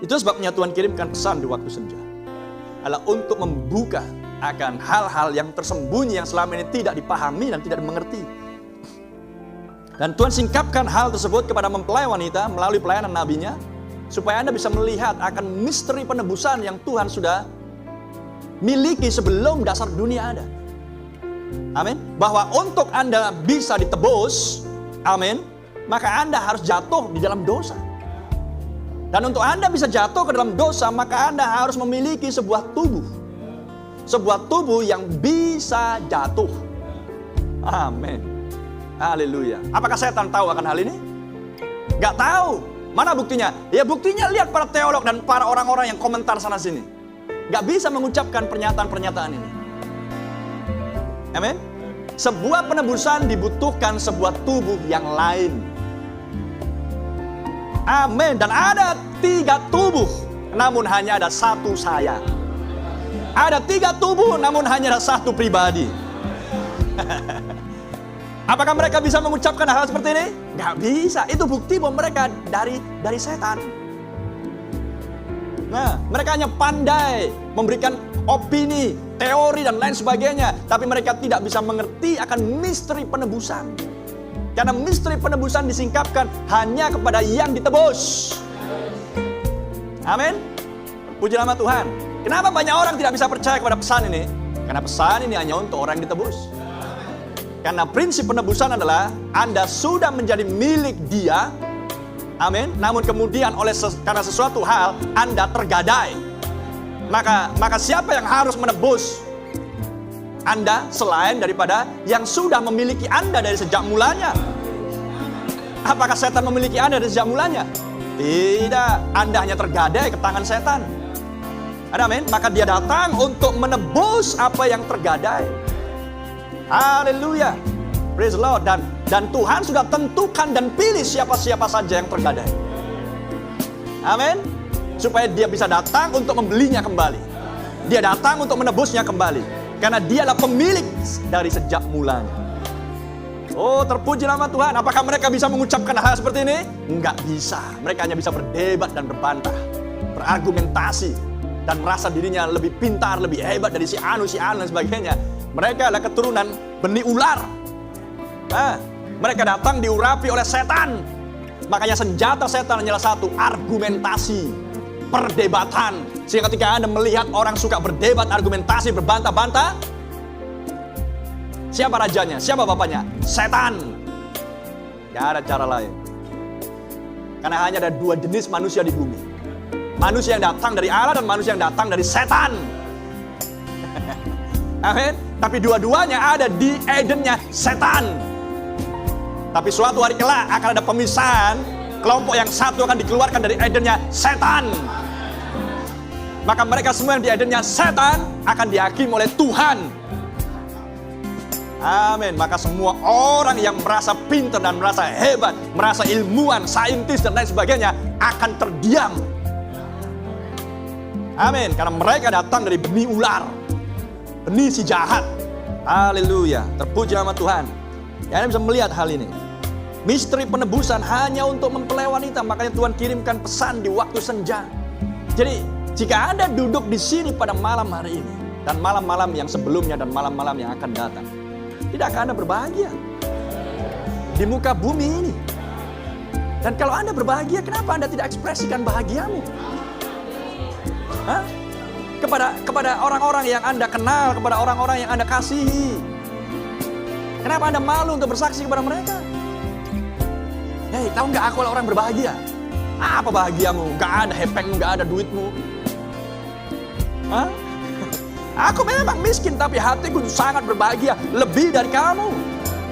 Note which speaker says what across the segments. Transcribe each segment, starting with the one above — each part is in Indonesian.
Speaker 1: Itu sebabnya Tuhan kirimkan pesan di waktu senja. Adalah untuk membuka akan hal-hal yang tersembunyi yang selama ini tidak dipahami dan tidak dimengerti. Dan Tuhan singkapkan hal tersebut kepada mempelai wanita melalui pelayanan nabinya, supaya Anda bisa melihat akan misteri penebusan yang Tuhan sudah miliki sebelum dasar dunia ada. Amin. Bahwa untuk Anda bisa ditebus, amin, maka Anda harus jatuh di dalam dosa. Dan untuk Anda bisa jatuh ke dalam dosa, maka Anda harus memiliki sebuah tubuh. Sebuah tubuh yang bisa jatuh. Amin. Haleluya. Apakah setan tahu akan hal ini? Gak tahu. Mana buktinya? Ya buktinya lihat para teolog dan para orang-orang yang komentar sana sini. Gak bisa mengucapkan pernyataan-pernyataan ini. Amin. Sebuah penebusan dibutuhkan sebuah tubuh yang lain. Amin. Dan ada 3 tubuh, namun hanya ada 1 saya. Ada 3 tubuh, namun hanya ada 1 pribadi. Apakah mereka bisa mengucapkan hal seperti ini? Gak bisa. Itu bukti bahwa mereka dari setan. Nah, mereka hanya pandai memberikan opini, teori, dan lain sebagainya. Tapi mereka tidak bisa mengerti akan misteri penebusan. Karena misteri penebusan disingkapkan hanya kepada yang ditebus. Amin. Puji nama Tuhan. Kenapa banyak orang tidak bisa percaya kepada pesan ini? Karena pesan ini hanya untuk orang yang ditebus. Karena prinsip penebusan adalah Anda sudah menjadi milik Dia. Amin. Namun kemudian karena sesuatu hal Anda tergadai. Maka siapa yang harus menebus Anda selain daripada yang sudah memiliki Anda dari sejak mulanya? Apakah setan memiliki Anda dari sejak mulanya? Tidak. Anda hanya tergadai ke tangan setan. Amin. Maka dia datang untuk menebus apa yang tergadai. Haleluya. Praise the Lord. Dan Tuhan sudah tentukan dan pilih siapa-siapa saja yang tergadai. Amin. Supaya dia bisa datang untuk membelinya kembali. Dia datang untuk menebusnya kembali. Karena dialah pemilik dari sejak mulanya. Oh, terpuji nama Tuhan. Apakah mereka bisa mengucapkan hal seperti ini? Enggak bisa. Mereka hanya bisa berdebat dan berbantah. Berargumentasi. Dan merasa dirinya lebih pintar, lebih hebat dari si anu, dan sebagainya. Mereka adalah keturunan benih ular. Mereka datang diurapi oleh setan. Makanya senjata setan hanyalah satu, argumentasi, perdebatan. Sehingga ketika Anda melihat orang suka berdebat, argumentasi, berbantah-bantah, siapa rajanya? Siapa bapaknya? Setan. Gak ada cara lain. Karena hanya ada 2 jenis manusia di bumi. Manusia yang datang dari Allah dan manusia yang datang dari setan. Amin. Tapi dua-duanya ada di Edennya setan. Tapi suatu hari kelak akan ada pemisahan. Kelompok yang satu akan dikeluarkan dari Edennya setan. Maka mereka semua yang di Edennya setan akan dihakimi oleh Tuhan. Amin. Maka semua orang yang merasa pintar dan merasa hebat, merasa ilmuwan, saintis dan lain sebagainya akan terdiam. Amin. Karena mereka datang dari benih ular, benih si jahat. Haleluya. Terpuji nama Tuhan. Ya, Anda bisa melihat hal ini. Misteri penebusan hanya untuk mempelai wanita. Makanya Tuhan kirimkan pesan di waktu senja. Jadi jika Anda duduk di sini pada malam hari ini, dan malam-malam yang sebelumnya, dan malam-malam yang akan datang, tidak akan Anda berbahagia di muka bumi ini. Dan kalau Anda berbahagia, kenapa Anda tidak ekspresikan bahagiamu? Kepada orang-orang yang Anda kenal, kepada orang-orang yang Anda kasihi. Kenapa Anda malu untuk bersaksi kepada mereka? Hei, tahu nggak aku orang berbahagia? Apa bahagiamu? Nggak ada hepengmu, nggak ada duitmu. Aku memang miskin, tapi hatiku sangat berbahagia, lebih dari kamu.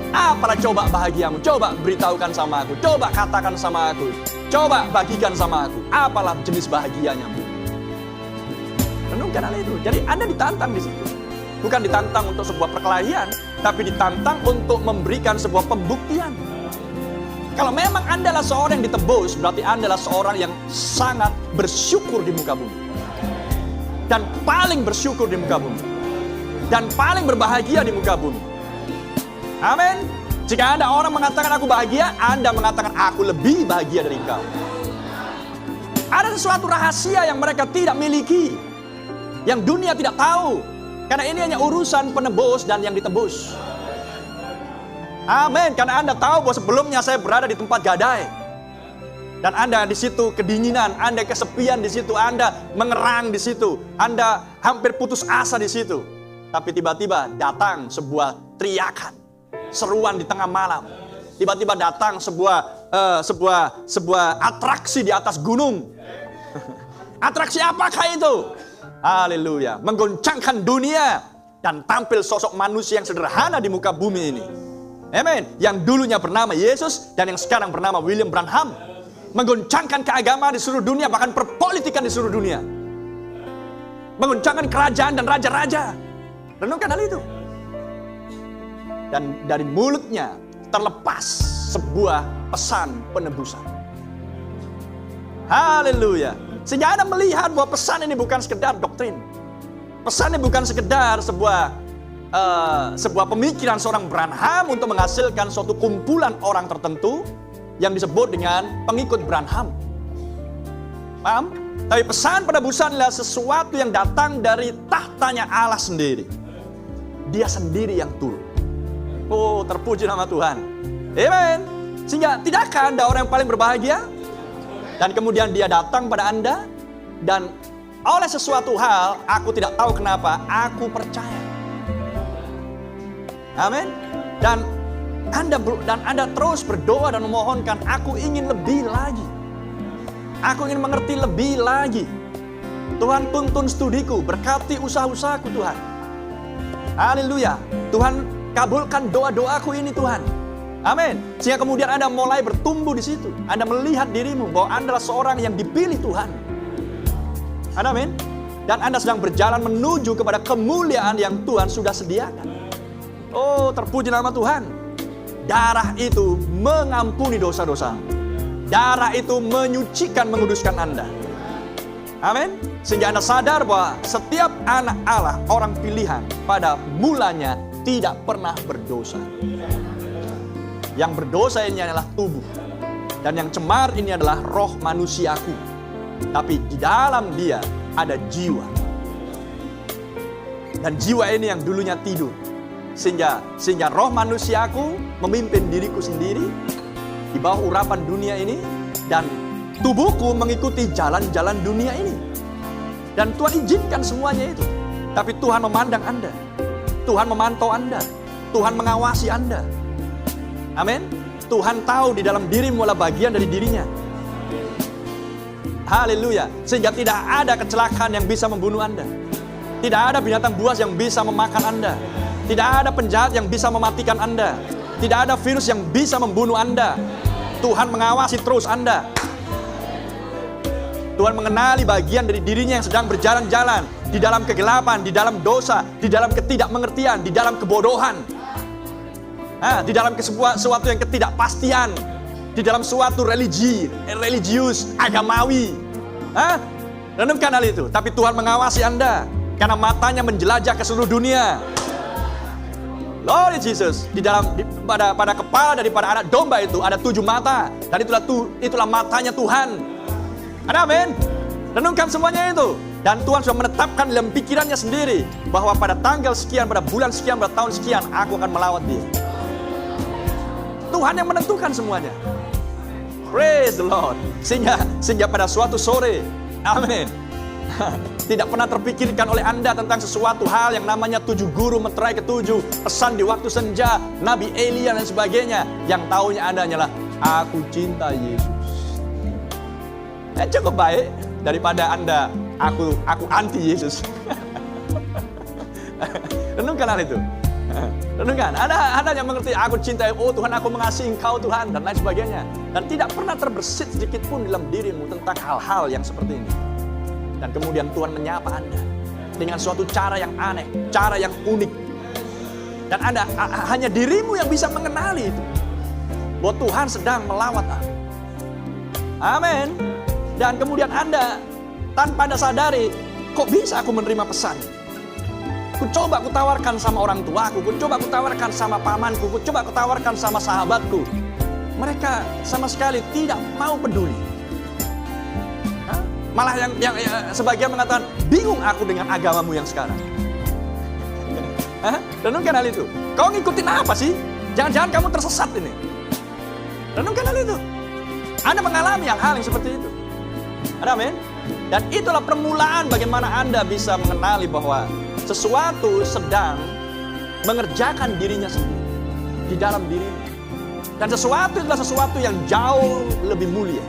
Speaker 1: Apalah coba bahagiamu? Coba beritahukan sama aku. Coba katakan sama aku. Coba bagikan sama aku. Apalah jenis bahagianya? Renungkan hal itu. Jadi Anda ditantang di situ. Bukan ditantang untuk sebuah perkelahian, tapi ditantang untuk memberikan sebuah pembuktian. Kalau memang Anda adalah seorang yang ditebus, berarti Anda adalah seorang yang sangat bersyukur di muka bumi. Dan paling bersyukur di muka bumi. Dan paling berbahagia di muka bumi. Amin. Jika Anda orang mengatakan aku bahagia, Anda mengatakan aku lebih bahagia dari engkau. Ada sesuatu rahasia yang mereka tidak miliki, yang dunia tidak tahu. Karena ini hanya urusan penebus dan yang ditebus. Amin. Karena Anda tahu bahwa sebelumnya saya berada di tempat gadai. Dan Anda di situ kedinginan, Anda kesepian di situ, Anda mengerang di situ, Anda hampir putus asa di situ. Tapi tiba-tiba datang sebuah teriakan, seruan di tengah malam. Tiba-tiba datang sebuah atraksi di atas gunung. Atraksi apakah itu? Haleluya. Menggoncangkan dunia dan tampil sosok manusia yang sederhana di muka bumi ini. Amin. Yang dulunya bernama Yesus dan yang sekarang bernama William Branham. Menggoncangkan keagamaan di seluruh dunia, bahkan perpolitikan di seluruh dunia. Menggoncangkan kerajaan dan raja-raja. Renungkan hal itu. Dan dari mulutnya terlepas sebuah pesan penebusan. Haleluya. Sehingga Anda melihat bahwa pesan ini bukan sekedar doktrin. Pesan ini bukan sekedar sebuah pemikiran seorang Branham untuk menghasilkan suatu kumpulan orang tertentu yang disebut dengan pengikut Branham. Paham? Tapi pesan penebusan adalah sesuatu yang datang dari tahtanya Allah sendiri. Dia sendiri yang turun. Oh, terpuji nama Tuhan. Amen. Sehingga tidakkah Anda orang yang paling berbahagia? Dan kemudian dia datang pada Anda, dan oleh sesuatu hal, aku tidak tahu kenapa, aku percaya. Amin. Dan Anda terus berdoa dan memohonkan, aku ingin lebih lagi. Aku ingin mengerti lebih lagi. Tuhan, tuntun studiku, berkati usaha-usahaku Tuhan. Haleluya. Tuhan, kabulkan doa-doaku ini Tuhan. Amin. Sehingga kemudian Anda mulai bertumbuh di situ. Anda melihat dirimu bahwa Anda adalah seorang yang dipilih Tuhan. Amin. Dan Anda sedang berjalan menuju kepada kemuliaan yang Tuhan sudah sediakan. Oh, terpuji nama Tuhan. Darah itu mengampuni dosa-dosa. Darah itu menyucikan, menguduskan Anda. Amin. Sehingga Anda sadar bahwa setiap anak Allah, orang pilihan, pada mulanya tidak pernah berdosa. Yang berdosa ini adalah tubuh. Dan yang cemar ini adalah roh manusiaku. Tapi di dalam dia ada jiwa. Dan jiwa ini yang dulunya tidur. Sehingga roh manusiaku memimpin diriku sendiri di bawah urapan dunia ini. Dan tubuhku mengikuti jalan-jalan dunia ini. Dan Tuhan izinkan semuanya itu. Tapi Tuhan memandang Anda. Tuhan memantau Anda. Tuhan mengawasi Anda. Amin. Tuhan tahu di dalam dirimu adalah bagian dari dirinya. Haleluya. Sehingga tidak ada kecelakaan yang bisa membunuh Anda. Tidak ada binatang buas yang bisa memakan Anda. Tidak ada penjahat yang bisa mematikan Anda. Tidak ada virus yang bisa membunuh Anda. Tuhan mengawasi terus Anda. Tuhan mengenali bagian dari dirinya yang sedang berjalan-jalan di dalam kegelapan, di dalam dosa, di dalam ketidakmengertian, di dalam kebodohan. Di dalam sesuatu yang ketidakpastian, di dalam suatu religius, agamawi. Renungkan hal itu. Tapi Tuhan mengawasi Anda karena matanya menjelajah ke seluruh dunia. Lord Jesus, pada kepala daripada anak domba itu ada 7 mata, dan itulah matanya Tuhan. Amin. Renungkan semuanya itu. Dan Tuhan sudah menetapkan dalam pikirannya sendiri bahwa pada tanggal sekian, pada bulan sekian, pada tahun sekian, aku akan melawat dia. Tuhan yang menentukan semuanya. Praise the Lord. Sehingga pada suatu sore, amin, tidak pernah terpikirkan oleh Anda tentang sesuatu hal yang namanya 7 guru meterai ke-7, pesan di waktu senja, Nabi Elia dan sebagainya. Yang taunya Anda hanyalah, aku cinta Yesus. Cukup baik daripada Anda, aku anti Yesus. Renungkan hal itu. Renungkan, ada yang mengerti, aku cintai, oh Tuhan, aku mengasihi Engkau Tuhan, dan lain sebagainya. Dan tidak pernah terbersit sedikit pun dalam dirimu tentang hal-hal yang seperti ini. Dan kemudian Tuhan menyapa Anda dengan suatu cara yang aneh, cara yang unik. Dan Anda, hanya dirimu yang bisa mengenali itu, bahwa Tuhan sedang melawat Anda. Amin. Dan kemudian Anda, tanpa Anda sadari, kok bisa aku menerima pesan? Kucoba kutawarkan sama orang tuaku, kucoba kutawarkan sama pamanku, kucoba kutawarkan sama sahabatku. Mereka sama sekali tidak mau peduli. Malah yang sebagian mengatakan, bingung aku dengan agamamu yang sekarang. Renungkan hal itu. Kau ngikutin apa sih? Jangan-jangan kamu tersesat ini. Renungkan hal itu. Anda mengalami hal yang seperti itu. Amin. Dan itulah permulaan bagaimana Anda bisa mengenali bahwa sesuatu sedang mengerjakan dirinya sendiri di dalam dirinya. Dan sesuatu adalah sesuatu yang jauh lebih mulia,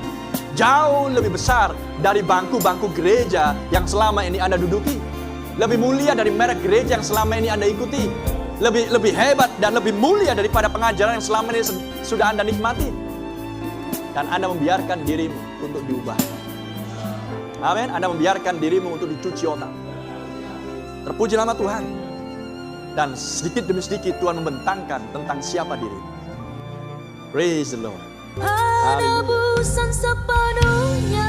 Speaker 1: jauh lebih besar dari bangku-bangku gereja yang selama ini Anda duduki. Lebih mulia dari merek gereja yang selama ini Anda ikuti. Lebih hebat dan lebih mulia daripada pengajaran yang selama ini sudah Anda nikmati. Dan Anda membiarkan dirimu untuk diubah. Amin. Anda membiarkan dirimu untuk dicuci otak. Terpuji nama Tuhan. Dan sedikit demi sedikit Tuhan membentangkan tentang siapa dirimu. Praise the Lord.
Speaker 2: Haleluya. Penebusan sepenuhnya.